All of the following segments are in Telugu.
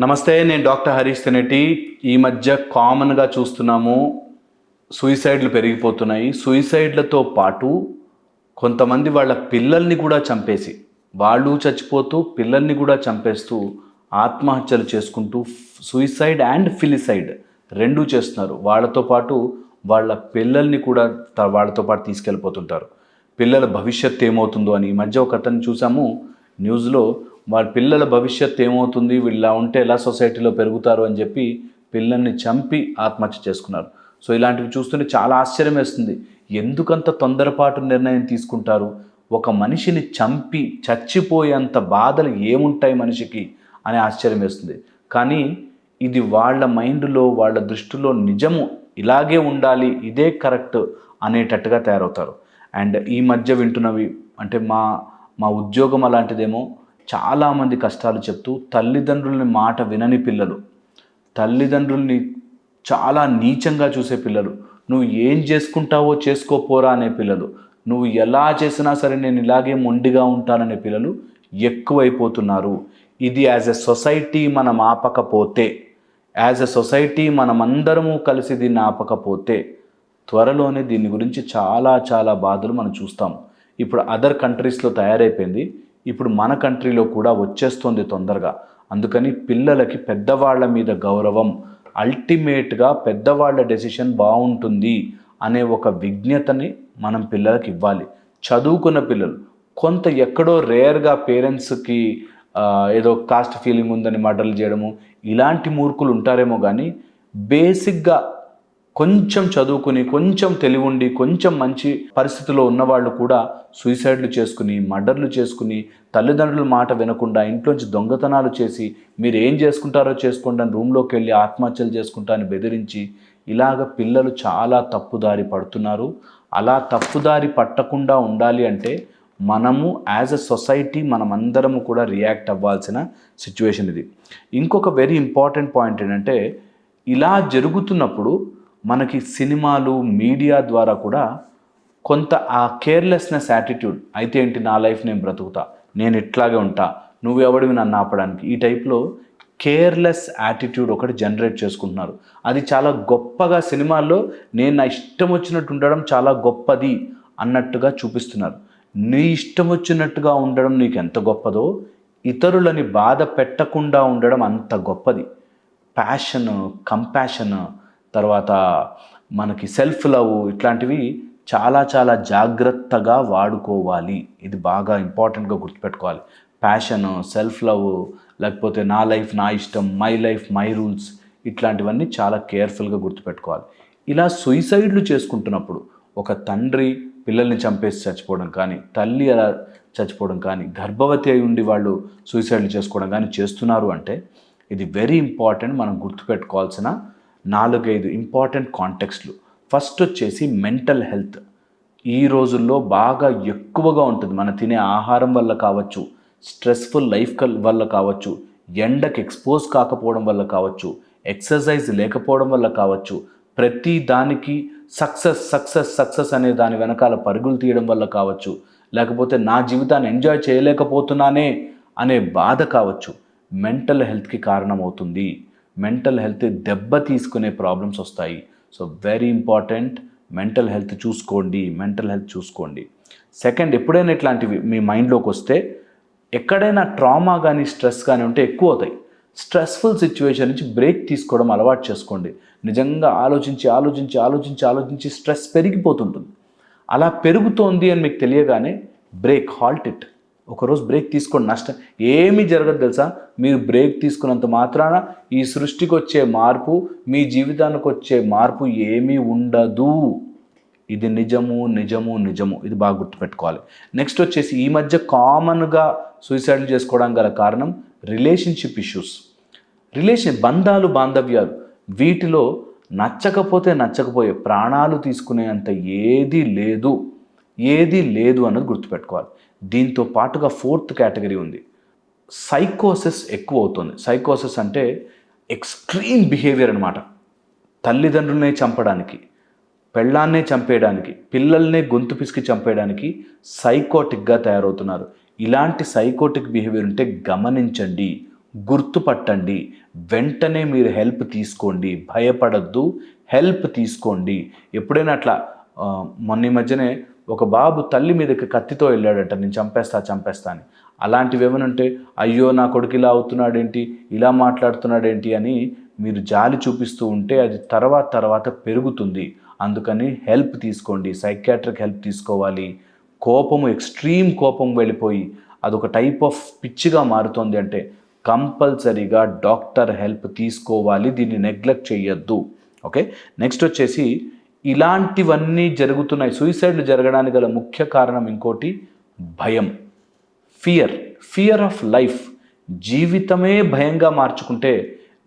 నమస్తే, నేను డాక్టర్ హరీష్ తెనేటి. ఈ మధ్య కామన్గా చూస్తున్నాము, సూయిసైడ్లు పెరిగిపోతున్నాయి. సూయిసైడ్లతో పాటు కొంతమంది వాళ్ళ పిల్లల్ని కూడా చంపేసి, వాళ్ళు చచ్చిపోతూ పిల్లల్ని కూడా చంపేస్తూ ఆత్మహత్యలు చేసుకుంటూ సూయిసైడ్ అండ్ ఫిలిసైడ్ రెండూ చేస్తున్నారు. వాళ్ళతో పాటు వాళ్ళ పిల్లల్ని కూడా వాళ్ళతో పాటు తీసుకెళ్ళిపోతుంటారు. పిల్లల భవిష్యత్తు ఏమవుతుందో అని. ఈ మధ్య ఒక అతన్ని చూసాము న్యూస్లో, వాళ్ళ పిల్లల భవిష్యత్తు ఏమవుతుంది, వీళ్ళ ఉంటే ఎలా సొసైటీలో పెరుగుతారు అని చెప్పి పిల్లల్ని చంపి ఆత్మహత్య చేసుకున్నారు. సో ఇలాంటివి చూస్తుంటే చాలా ఆశ్చర్యం వేస్తుంది. ఎందుకంత తొందరపాటు నిర్ణయం తీసుకుంటారు? ఒక మనిషిని చంపి చచ్చిపోయేంత బాధలు ఏముంటాయి మనిషికి అని ఆశ్చర్యం వేస్తుంది. కానీ ఇది వాళ్ళ మైండ్లో, వాళ్ళ దృష్టిలో నిజము ఇలాగే ఉండాలి, ఇదే కరెక్ట్ అనేటట్టుగా తయారవుతారు. అండ్ ఈ మధ్య వింటున్నవి అంటే మా ఉద్యోగం అలాంటిదేమో, చాలామంది కష్టాలు చెప్తూ తల్లిదండ్రులని మాట వినని పిల్లలు, తల్లిదండ్రుల్ని చాలా నీచంగా చూసే పిల్లలు, నువ్వు ఏం చేసుకుంటావో చేసుకోపోరా అనే పిల్లలు, నువ్వు ఎలా చేసినా సరే నేను ఇలాగే మొండిగా ఉంటాననే పిల్లలు ఎక్కువైపోతున్నారు. ఇది యాజ్ ఎ సొసైటీ మనం ఆపకపోతే, యాజ్ ఎ సొసైటీ మనమందరము కలిసి దీన్ని ఆపకపోతే త్వరలోనే దీని గురించి చాలా చాలా బాధలు మనం చూస్తాం. ఇప్పుడు అదర్ కంట్రీస్లో తయారైపోయింది, ఇప్పుడు మన కంట్రీలో కూడా వచ్చేస్తుంది తొందరగా. అందుకని పిల్లలకి పెద్దవాళ్ళ మీద గౌరవం, అల్టిమేట్గా పెద్దవాళ్ళ డెసిషన్ బాగుంటుంది అనే ఒక విజ్ఞతని మనం పిల్లలకి ఇవ్వాలి. చదువుకున్న పిల్లలు కొంత ఎక్కడో రేర్గా పేరెంట్స్కి ఏదో కాస్ట్ ఫీలింగ్ ఉందని మర్డర్లు చేయడము, ఇలాంటి మూర్ఖులు ఉంటారేమో కానీ బేసిక్గా కొంచెం చదువుకుని, కొంచెం తెలివి ఉండి, కొంచెం మంచి పరిస్థితిలో ఉన్నవాళ్ళు కూడా సూయిసైడ్లు చేసుకుని, మర్డర్లు చేసుకుని, తల్లిదండ్రుల మాట వినకుండా ఇంట్లోంచి దొంగతనాలు చేసి, మీరు ఏం చేసుకుంటారో చేసుకోండి అని రూమ్లోకి వెళ్ళి ఆత్మహత్యలు చేసుకుంటా అని బెదిరించి, ఇలాగ పిల్లలు చాలా తప్పుదారి పడుతున్నారు. అలా తప్పుదారి పట్టకుండా ఉండాలి అంటే మనము యాజ్ ఎ సొసైటీ మనమందరము కూడా రియాక్ట్ అవ్వాల్సిన సిచ్యువేషన్ ఇది. ఇంకొక వెరీ ఇంపార్టెంట్ పాయింట్ ఏంటంటే, ఇలా జరుగుతున్నప్పుడు మనకి సినిమాలు, మీడియా ద్వారా కూడా కొంత ఆ కేర్లెస్నెస్ యాటిట్యూడ్, అయితే ఏంటి నా లైఫ్ నేను బ్రతుకుతా, నేను ఇట్లాగే ఉంటా, నువ్వెవడివి నన్ను ఆపడానికి, ఈ టైప్లో కేర్లెస్ యాటిట్యూడ్ ఒకటి జనరేట్ చేసుకుంటున్నారు. అది చాలా గొప్పగా సినిమాల్లో నేను నా ఇష్టం వచ్చినట్టు ఉండడం చాలా గొప్పది అన్నట్టుగా చూపిస్తున్నారు. నీ ఇష్టం వచ్చినట్టుగా ఉండడం నీకు ఎంత గొప్పదో, ఇతరులని బాధ పెట్టకుండా ఉండడం అంత గొప్పది. ప్యాషన్, కంపాషన్, తర్వాత మనకి సెల్ఫ్ లవ్, ఇట్లాంటివి చాలా చాలా జాగ్రత్తగా వాడుకోవాలి. ఇది బాగా ఇంపార్టెంట్గా గుర్తుపెట్టుకోవాలి. ప్యాషన్, సెల్ఫ్ లవ్, లేకపోతే నా లైఫ్ నా ఇష్టం, మై లైఫ్ మై రూల్స్, ఇట్లాంటివన్నీ చాలా కేర్ఫుల్గా గుర్తుపెట్టుకోవాలి. ఇలా సూయిసైడ్లు చేసుకుంటున్నప్పుడు ఒక తండ్రి పిల్లల్ని చంపేసి చచ్చిపోవడం కానీ, తల్లి అలా చచ్చిపోవడం కానీ, గర్భవతి అయి ఉండి వాళ్ళు సూయిసైడ్లు చేసుకోవడం కానీ చేస్తున్నారు అంటే ఇది వెరీ ఇంపార్టెంట్. మనం గుర్తుపెట్టుకోవాల్సిన 4-5 ఇంపార్టెంట్ కాంటెక్స్ట్లు. ఫస్ట్ వచ్చేసి మెంటల్ హెల్త్. ఈ రోజుల్లో బాగా ఎక్కువగా ఉంటుంది. మనం తినే ఆహారం వల్ల కావచ్చు, స్ట్రెస్ఫుల్ లైఫ్ వల్ల కావచ్చు, ఎండకి ఎక్స్పోజ్ కాకపోవడం వల్ల కావచ్చు, ఎక్సర్సైజ్ లేకపోవడం వల్ల కావచ్చు, ప్రతి దానికి సక్సెస్ సక్సెస్ సక్సెస్ అనే దాని వెనకాల పరుగులు తీయడం వల్ల కావచ్చు, లేకపోతే నా జీవితాన్ని ఎంజాయ్ చేయలేకపోతున్నానే అనే బాధ కావచ్చు, మెంటల్ హెల్త్కి కారణమవుతుంది. మెంటల్ హెల్త్ దెబ్బ తీసుకునే ప్రాబ్లమ్స్ వస్తాయి. So very important, mental health చూసుకోండి. సెకండ్, ఎప్పుడైనా ఇట్లాంటివి మీ మైండ్లోకి వస్తే, ఎక్కడైనా ట్రామా కానీ స్ట్రెస్ కానీ ఉంటే ఎక్కువ అవుతాయి. స్ట్రెస్ఫుల్ సిచ్యువేషన్ నుంచి బ్రేక్ తీసుకోవడం అలవాటు చేసుకోండి. నిజంగా ఆలోచించి స్ట్రెస్ పెరిగిపోతుంటుంది. అలా పెరుగుతోంది అని మీకు తెలియగానే బ్రేక్, హాల్ట్ ఇట్. ఒకరోజు బ్రేక్ తీసుకోండి, నష్టం ఏమీ జరగదు తెలుసా. మీరు బ్రేక్ తీసుకున్నంత మాత్రాన ఈ సృష్టికి వచ్చే మార్పు, మీ జీవితానికి వచ్చే మార్పు ఏమీ ఉండదు. ఇది నిజము. ఇది బాగా గుర్తుపెట్టుకోవాలి. నెక్స్ట్ వచ్చేసి, ఈ మధ్య కామన్గా సూయిసైడ్ చేసుకోవడానికి గల కారణం రిలేషన్షిప్ ఇష్యూస్. బంధాలు, బాంధవ్యాలు, వీటిలో నచ్చకపోయే ప్రాణాలు తీసుకునేంత ఏదీ లేదు అన్నది గుర్తుపెట్టుకోవాలి. దీంతో పాటుగా 4th కేటగిరీ ఉంది, సైకోసిస్ ఎక్కువ అవుతుంది. సైకోసిస్ అంటే ఎక్స్ట్రీమ్ బిహేవియర్ అనమాట. తల్లిదండ్రులనే చంపడానికి, పెళ్ళాన్నే చంపేయడానికి, పిల్లల్నే గొంతు పిసికి చంపేయడానికి సైకోటిక్గా తయారవుతున్నారు. ఇలాంటి సైకోటిక్ బిహేవియర్ ఉంటే గమనించండి, గుర్తుపట్టండి, వెంటనే మీరు హెల్ప్ తీసుకోండి, భయపడద్దు, హెల్ప్ తీసుకోండి. ఎప్పుడైనా అట్లా మొన్న ఈ మధ్యనే ఒక బాబు తల్లి మీదకి కత్తితో వెళ్ళాడట, నేను చంపేస్తా అని. అలాంటివి ఏమైనా ఉంటే, అయ్యో నా కొడుకు ఇలా అవుతున్నాడేంటి, ఇలా మాట్లాడుతున్నాడేంటి అని మీరు జాలి చూపిస్తూ ఉంటే అది తర్వాత పెరుగుతుంది. అందుకని హెల్ప్ తీసుకోండి, సైకియాట్రిక్ హెల్ప్ తీసుకోవాలి. కోపము, ఎక్స్ట్రీమ్ కోపం వెళ్ళిపోయి అదొక టైప్ ఆఫ్ పిచ్చిగా మారుతుంది అంటే కంపల్సరీగా డాక్టర్ హెల్ప్ తీసుకోవాలి, దీన్ని నెగ్లెక్ట్ చేయొద్దు. ఓకే, నెక్స్ట్ వచ్చేసి ఇలాంటివన్నీ జరుగుతున్నాయి. సూసైడ్లు జరగడానికి గల ముఖ్య కారణం ఇంకోటి భయం, ఫియర్ ఆఫ్ లైఫ్. జీవితమే భయంగా మార్చుకుంటే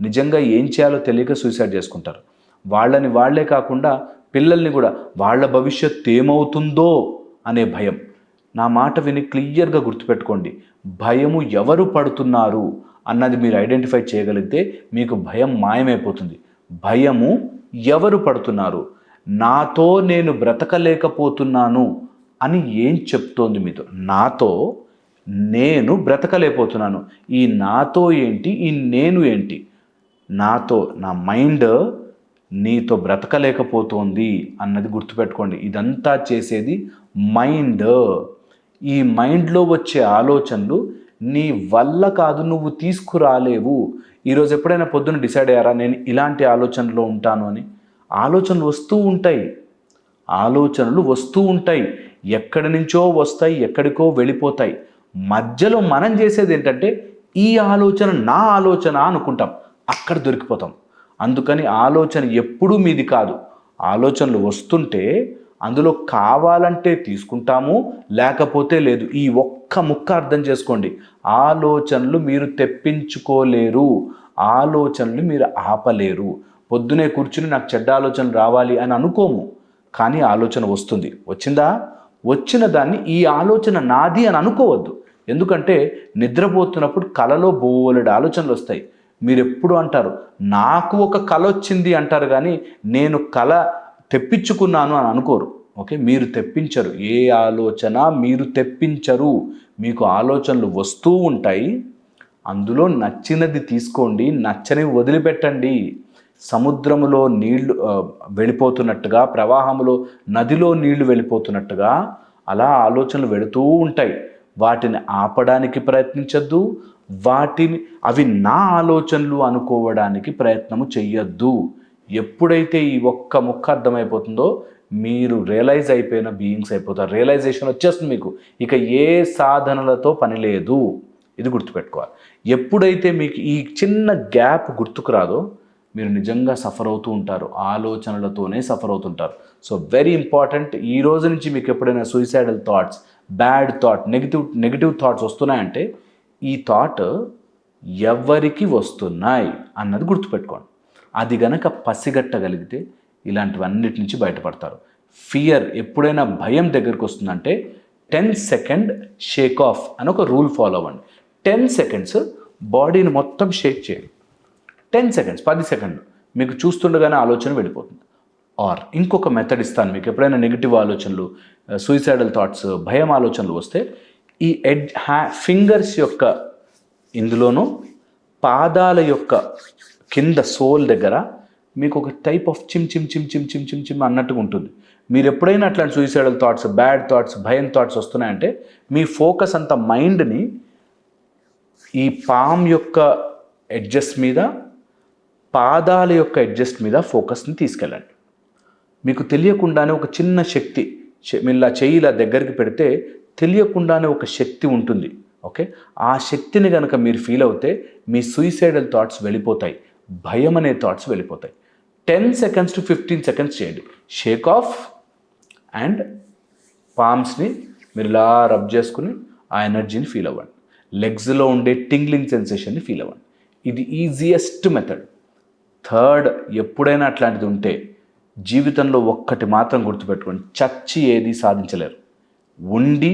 నిజంగా ఏం చేయాలో తెలియక సూసైడ్ చేసుకుంటారు. వాళ్ళని వాళ్ళే కాకుండా పిల్లల్ని కూడా, వాళ్ళ భవిష్యత్తు ఏమవుతుందో అనే భయం. నా మాట విని క్లియర్గా గుర్తుపెట్టుకోండి, భయము ఎవరు పడుతున్నారు అన్నది మీరు ఐడెంటిఫై చేయగలిగితే మీకు భయం మాయమైపోతుంది. భయము ఎవరు పడుతున్నారు, నాతో నేను బ్రతకలేకపోతున్నాను అని ఏం చెప్తోంది మీతో? నాతో నేను బ్రతకలేకపోతున్నాను. ఈ నాతో ఏంటి, ఈ నేను ఏంటి? నాతో నా మైండ్ నీతో బ్రతకలేకపోతోంది అన్నది గుర్తుపెట్టుకోండి. ఇదంతా చేసేది మైండ్. ఈ మైండ్లో వచ్చే ఆలోచనలు నీ వల్ల కాదు, నువ్వు తీసుకురాలేవు. ఈరోజు ఎప్పుడైనా పొద్దున్న డిసైడ్ అయ్యారా నేను ఇలాంటి ఆలోచనలో ఉంటాను అని? ఆలోచనలు వస్తూ ఉంటాయి, ఎక్కడి నుంచో వస్తాయి, ఎక్కడికో వెళ్ళిపోతాయి. మధ్యలో మనం చేసేది ఏంటంటే ఈ ఆలోచన నా ఆలోచన అనుకుంటాం, అక్కడ దొరికిపోతాం. అందుకని ఆలోచన ఎప్పుడూ మీది కాదు. ఆలోచనలు వస్తుంటే అందులో కావాలంటే తీసుకుంటాము, లేకపోతే లేదు. ఈ ఒక్క ముక్క అర్థం చేసుకోండి. ఆలోచనలు మీరు తెప్పించుకోలేరు, ఆలోచనలు మీరు ఆపలేరు. పొద్దునే కూర్చుని నాకు చెడ్డ ఆలోచనలు రావాలి అని అనుకోము, కానీ ఆలోచన వస్తుంది. వచ్చిన దాన్ని ఈ ఆలోచన నాది అని అనుకోవద్దు. ఎందుకంటే నిద్రపోతున్నప్పుడు కలలో బోలెడు ఆలోచనలు వస్తాయి. మీరు ఎప్పుడు అంటారు నాకు ఒక కల వచ్చింది అంటారు, కానీ నేను కల తెప్పించుకున్నాను అని అనుకోరు. ఓకే, మీరు తెప్పించరు, ఏ ఆలోచన మీరు తెప్పించరు. మీకు ఆలోచనలు వస్తూ ఉంటాయి, అందులో నచ్చినది తీసుకోండి, నచ్చనివి వదిలిపెట్టండి. సముద్రములో నీళ్లు వెళ్ళిపోతున్నట్టుగా, ప్రవాహంలో నదిలో నీళ్లు వెళ్ళిపోతున్నట్టుగా అలా ఆలోచనలు వెళుతూ ఉంటాయి. వాటిని ఆపడానికి ప్రయత్నించద్దు, అవి నా ఆలోచనలు అనుకోవడానికి ప్రయత్నము చెయ్యొద్దు. ఎప్పుడైతే ఈ ఒక్క ముక్క అర్థమైపోతుందో మీరు రియలైజ్ అయిపోయిన బీయింగ్స్ అయిపోతారు. రియలైజేషన్ వచ్చేస్తుంది మీకు, ఇక ఏ సాధనలతో పని లేదు. ఇది గుర్తుపెట్టుకోవాలి. ఎప్పుడైతే మీకు ఈ చిన్న గ్యాప్ గుర్తుకు రాదో మీరు నిజంగా సఫర్ అవుతూ ఉంటారు, ఆలోచనలతోనే సఫర్ అవుతుంటారు. So very important. ఈ రోజు నుంచి మీకు ఎప్పుడైనా suicidal thoughts, bad thought, negative thoughts వస్తున్నాయంటే ఈ థాట్ ఎవరికి వస్తున్నాయి అన్నది గుర్తుపెట్టుకోండి. అది గనక పసిగట్టగలిగితే ఇలాంటివన్నిటి నుంచి బయటపడతారు. ఫియర్, ఎప్పుడైనా భయం దగ్గరికి వస్తుందంటే 10 సెకండ్ షేక్ ఆఫ్ అని ఒక రూల్ ఫాలో అవ్వండి. 10 సెకండ్స్ బాడీని మొత్తం షేక్ చేయండి. 10 సెకండ్స్, 10 సెకండ్లు మీకు చూస్తుండగానే ఆలోచన వెళ్ళిపోతుంది. ఆర్ ఇంకొక మెథడ్ ఇస్తాను మీకు. ఎప్పుడైనా నెగిటివ్ ఆలోచనలు, సూసైడల్ థాట్స్, భయం ఆలోచనలు వస్తే ఈ ఫింగర్స్ యొక్క ఇందులోనూ పాదాల యొక్క కింద సోల్ దగ్గర మీకు ఒక టైప్ ఆఫ్ చిమ్ చిమ్ చిమ్ చిమ్ చిమ్ చిమ్ చిమ్ అన్నట్టుగా ఉంటుంది. మీరు ఎప్పుడైనా అట్లాంటి సూసైడల్ థాట్స్, బ్యాడ్ థాట్స్, భయం థాట్స్ వస్తున్నాయంటే మీ ఫోకస్ అంతా మైండ్ని ఈ పామ్ యొక్క ఎడ్జెస్ మీద, పాదాల యొక్క ఎడ్జెస్ మీద ఫోకస్ని తీసుకెళ్ళండి. మీకు తెలియకుండానే ఒక చిన్న శక్తి, ఇలా చెయ్యి ఇలా దగ్గరికి పెడితే తెలియకుండానే ఒక శక్తి ఉంటుంది. ఓకే, ఆ శక్తిని కనుక మీరు ఫీల్ అవుతే మీ సూసైడల్ థాట్స్ వెళ్ళిపోతాయి, భయం అనే థాట్స్ వెళ్ళిపోతాయి. 10 సెకండ్స్ టు 15 సెకండ్స్ చేయండి. షేక్ ఆఫ్ అండ్ పామ్స్ని మీరు ఇలా రబ్ చేసుకుని ఆ ఎనర్జీని ఫీల్ అవ్వండి. లెగ్స్లో ఉండే టింగ్లింగ్ సెన్సేషన్ని ఫీల్ అవ్వండి. ఇది ఈజియెస్ట్ మెథడ్. థర్డ్, ఎప్పుడైనా అట్లాంటిది ఉంటే జీవితంలో ఒక్కటి మాత్రం గుర్తుపెట్టుకోండి, చచ్చి ఏది సాధించలేరు. ఉండి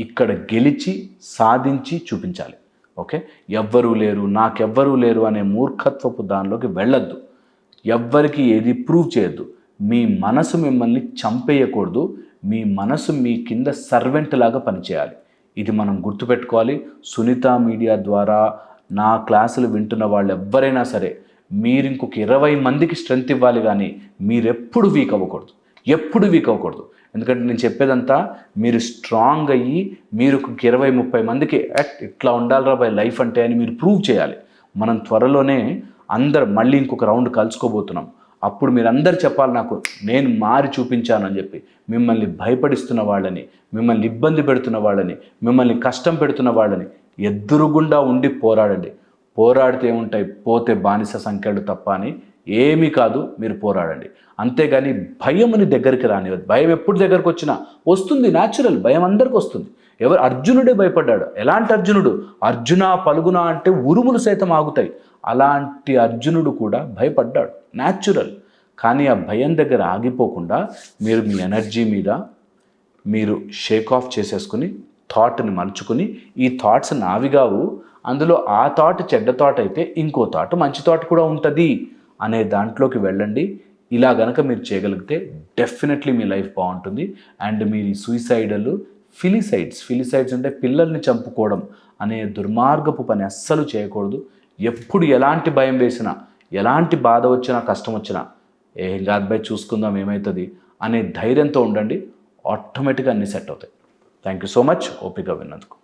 ఇక్కడ గెలిచి సాధించి చూపించాలి. ఓకే, ఎవ్వరూ లేరు, నాకెవ్వరూ లేరు అనే మూర్ఖత్వపు దానిలోకి వెళ్ళొద్దు. ఎవ్వరికి ఏది ప్రూవ్ చేయొద్దు. మీ మనసు మిమ్మల్ని చంపేయకూడదు, మీ మనసు మీ కింద సర్వెంట్ లాగా పనిచేయాలి. ఇది మనం గుర్తుపెట్టుకోవాలి. సునీత మీడియా ద్వారా నా క్లాసులు వింటున్న వాళ్ళు ఎవరైనా సరే, మీరు ఇంకొక 20 మందికి స్ట్రెంగ్త్ ఇవ్వాలి, కానీ మీరెప్పుడు వీక్ అవ్వకూడదు, ఎప్పుడు వీక్ అవ్వకూడదు. ఎందుకంటే నేను చెప్పేదంతా మీరు స్ట్రాంగ్ అయ్యి మీరు 20-30 మందికి ఇట్లా ఉండాలిరా బై లైఫ్ అంటే అని మీరు ప్రూవ్ చేయాలి. మనం త్వరలోనే అందరు మళ్ళీ ఇంకొక రౌండ్ కలుసుకోబోతున్నాం. అప్పుడు మీరు అందరు చెప్పాలి నాకు, నేను మారి చూపించాను అని చెప్పి. మిమ్మల్ని భయపడిస్తున్న వాళ్ళని, మిమ్మల్ని ఇబ్బంది పెడుతున్న వాళ్ళని, మిమ్మల్ని కష్టం పెడుతున్న వాళ్ళని ఎదురుగుండా ఉండి పోరాడండి. పోరాడితే ఏముంటాయి, పోతే బానిస సంఖ్యలు తప్ప అని ఏమీ కాదు. మీరు పోరాడండి, అంతేగాని భయముని దగ్గరికి రానివ్వదు. భయం ఎప్పుడు దగ్గరకు వచ్చినా వస్తుంది, న్యాచురల్. భయం అందరికి వస్తుంది. అర్జునుడే భయపడ్డాడు. ఎలాంటి అర్జునుడు? అర్జున పలుగున అంటే ఉరుములు సైతం ఆగుతాయి. అలాంటి అర్జునుడు కూడా భయపడ్డాడు, న్యాచురల్. కానీ ఆ భయం దగ్గర ఆగిపోకుండా మీరు మీ ఎనర్జీ మీద మీరు షేక్ ఆఫ్ చేసేసుకుని థాట్ని మలుచుకుని, ఈ థాట్స్ నావి కావు, అందులో ఆ థాట్ చెడ్డ థాట్ అయితే ఇంకో థాట్ మంచి థాట్ కూడా ఉంటుంది అనే దాంట్లోకి వెళ్ళండి. ఇలా గనక మీరు చేయగలిగితే డెఫినెట్లీ మీ లైఫ్ బాగుంటుంది. అండ్ మీ ఫిలిసైడ్స్ అంటే పిల్లల్ని చంపుకోవడం అనే దుర్మార్గపు పని అస్సలు చేయకూడదు. ఎప్పుడు ఎలాంటి భయం వేసినా, ఎలాంటి బాధ వచ్చినా, కష్టం వచ్చినా, ఏం కాదు బై చూసుకుందాం ఏమవుతుంది అనే ధైర్యంతో ఉండండి. ఆటోమేటిక్గా అన్నీ సెట్ అవుతాయి. థ్యాంక్ యూ సో మచ్ ఓపిక విన్నందుకు.